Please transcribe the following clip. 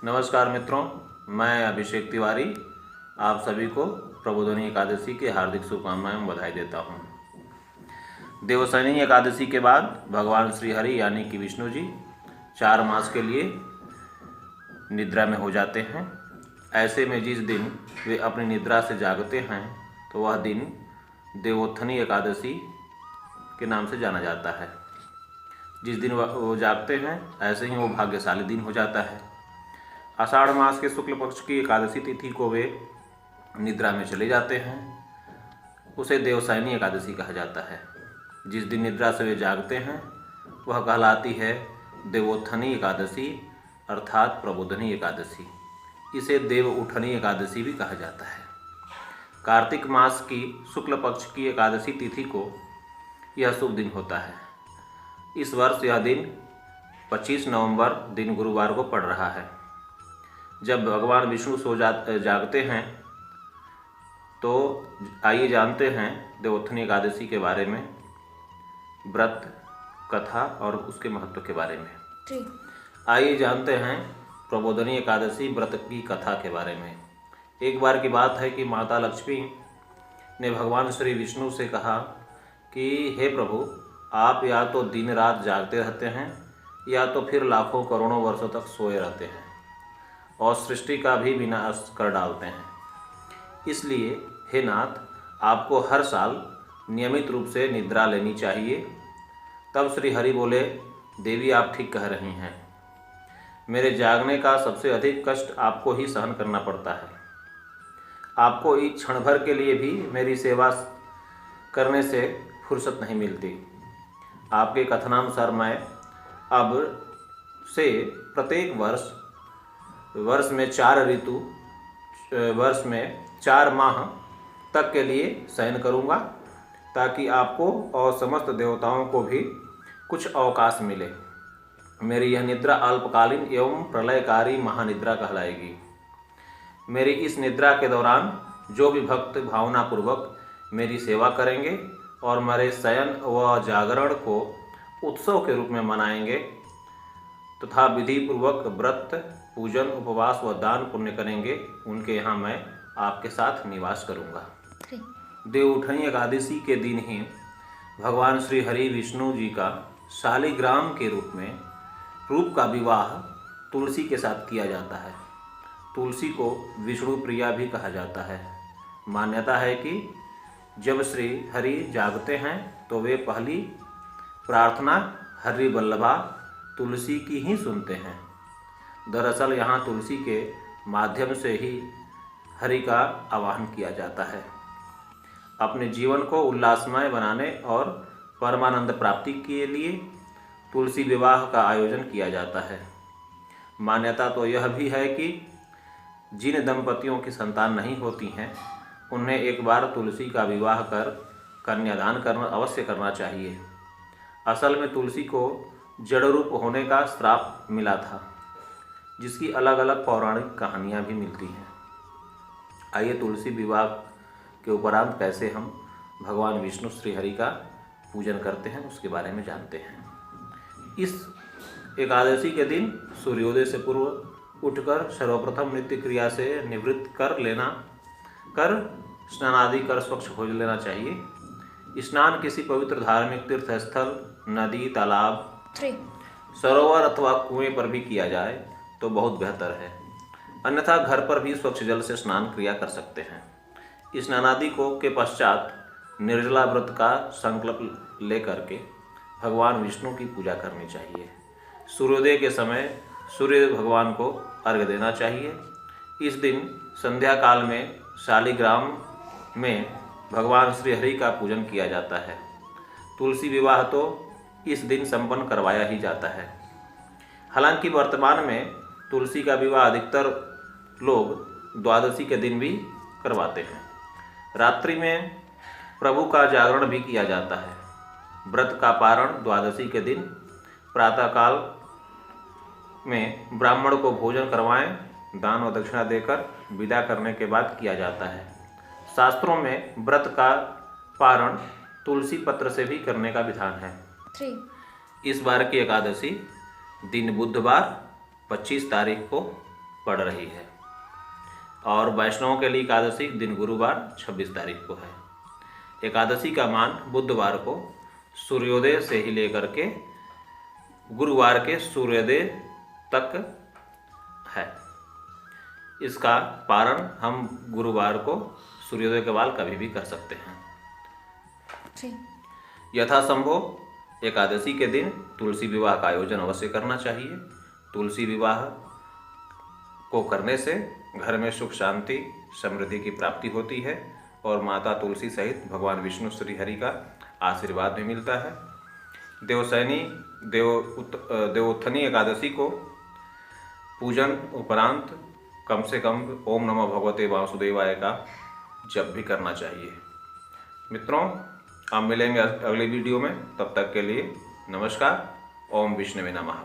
नमस्कार मित्रों, मैं अभिषेक तिवारी आप सभी को प्रबोधिनी एकादशी की हार्दिक शुभकामनाएं एवं बधाई देता हूं। देवशयनी एकादशी के बाद भगवान श्री हरि यानी कि विष्णु जी 4 मास के लिए निद्रा में हो जाते हैं। ऐसे में जिस दिन वे अपनी निद्रा से जागते हैं तो वह दिन देवोत्थानी एकादशी के नाम से जाना जाता है। जिस दिन वो जागते हैं ऐसे ही वो भाग्यशाली दिन हो जाता है। आषाढ़ मास के शुक्ल पक्ष की एकादशी तिथि को वे निद्रा में चले जाते हैं, उसे देवशयनी एकादशी कहा जाता है। जिस दिन निद्रा से वे जागते हैं वह कहलाती है देवोत्थानी एकादशी अर्थात प्रबोधिनी एकादशी। इसे देव उठनी एकादशी भी कहा जाता है। कार्तिक मास की शुक्ल पक्ष की एकादशी तिथि को यह शुभ दिन होता है। इस वर्ष यह दिन 25 नवंबर दिन गुरुवार को पड़ रहा है। जब भगवान विष्णु जागते हैं तो आइए जानते हैं देवोत्थानी एकादशी के बारे में, व्रत कथा और उसके महत्व के बारे में। आइए जानते हैं प्रबोधिनी एकादशी व्रत की कथा के बारे में। एक बार की बात है कि माता लक्ष्मी ने भगवान श्री विष्णु से कहा कि हे प्रभु, आप या तो दिन रात जागते रहते हैं या तो फिर लाखों करोड़ों वर्षों तक सोए रहते हैं और सृष्टि का भी विनाश कर डालते हैं। इसलिए हे नाथ, आपको हर साल नियमित रूप से निद्रा लेनी चाहिए। तब श्री हरि बोले, देवी आप ठीक कह रही हैं, मेरे जागने का सबसे अधिक कष्ट आपको ही सहन करना पड़ता है। आपको एक क्षण भर के लिए भी मेरी सेवा करने से फुर्सत नहीं मिलती। आपके कथनानुसार मैं अब से प्रत्येक वर्ष में 4 ऋतु, वर्ष में 4 माह तक के लिए शयन करूँगा ताकि आपको और समस्त देवताओं को भी कुछ अवकाश मिले। मेरी यह निद्रा अल्पकालीन एवं प्रलयकारी महानिद्रा कहलाएगी। मेरी इस निद्रा के दौरान जो भी भक्त भावनापूर्वक मेरी सेवा करेंगे और मेरे शयन व जागरण को उत्सव के रूप में मनाएंगे तथा विधि पूर्वक व्रत पूजन उपवास व दान पुण्य करेंगे, उनके यहाँ मैं आपके साथ निवास करूँगा। देवउठनी एकादशी के दिन ही भगवान श्री हरि विष्णु जी का शालिग्राम के रूप का विवाह तुलसी के साथ किया जाता है। तुलसी को विष्णु प्रिया भी कहा जाता है। मान्यता है कि जब श्री हरि जागते हैं तो वे पहली प्रार्थना हरि वल्लभा तुलसी की ही सुनते हैं। दरअसल यहाँ तुलसी के माध्यम से ही हरि का आवाहन किया जाता है। अपने जीवन को उल्लासमय बनाने और परमानंद प्राप्ति के लिए तुलसी विवाह का आयोजन किया जाता है। मान्यता तो यह भी है कि जिन दंपतियों की संतान नहीं होती हैं उन्हें एक बार तुलसी का विवाह कर कन्यादान अवश्य करना चाहिए। असल में तुलसी को जड़ रूप होने का श्राप मिला था, जिसकी अलग अलग पौराणिक कहानियाँ भी मिलती हैं। आइए तुलसी विवाह के उपरांत कैसे हम भगवान विष्णु श्री हरि का पूजन करते हैं उसके बारे में जानते हैं। इस एकादशी के दिन सूर्योदय से पूर्व उठकर सर्वप्रथम नित्य क्रिया से निवृत्त कर स्नान आदि कर स्वच्छ हो लेना चाहिए। स्नान किसी पवित्र धार्मिक तीर्थ स्थल, नदी, तालाब, सरोवर अथवा कुएं पर भी किया जाए तो बहुत बेहतर है। अन्यथा घर पर भी स्वच्छ जल से स्नान क्रिया कर सकते हैं। स्नानादि के पश्चात निर्जला व्रत का संकल्प लेकर के भगवान विष्णु की पूजा करनी चाहिए। सूर्योदय के समय सूर्य भगवान को अर्घ्य देना चाहिए। इस दिन संध्या काल में शालिग्राम में भगवान श्री हरि का पूजन किया जाता है। तुलसी विवाह तो इस दिन संपन्न करवाया ही जाता है। हालांकि वर्तमान में तुलसी का विवाह अधिकतर लोग द्वादशी के दिन भी करवाते हैं। रात्रि में प्रभु का जागरण भी किया जाता है। व्रत का पारण द्वादशी के दिन प्रातःकाल में ब्राह्मण को भोजन करवाएं, दान और दक्षिणा देकर विदा करने के बाद किया जाता है। शास्त्रों में व्रत का पारण तुलसी पत्र से भी करने का विधान है। इस बार की एकादशी दिन बुधवार 25 तारीख को पड़ रही है। और वैष्णवों के लिए एकादशी दिन गुरुवार 26 तारीख को है। एकादशी का मान बुधवार को सूर्योदय से ही लेकर के गुरुवार के सूर्योदय तक है। इसका पारण हम गुरुवार को सूर्योदय के बाद कभी भी कर सकते हैं। यथासंभव एकादशी के दिन तुलसी विवाह का आयोजन अवश्य करना चाहिए। तुलसी विवाह को करने से घर में सुख शांति समृद्धि की प्राप्ति होती है और माता तुलसी सहित भगवान विष्णु श्री हरि का आशीर्वाद भी मिलता है। देवोत्थनी एकादशी को पूजन उपरांत कम से कम ओम नमः भगवते वासुदेवाय का जप भी करना चाहिए। मित्रों, हम मिलेंगे अगले वीडियो में। तब तक के लिए नमस्कार। ओम विष्णवे नमः।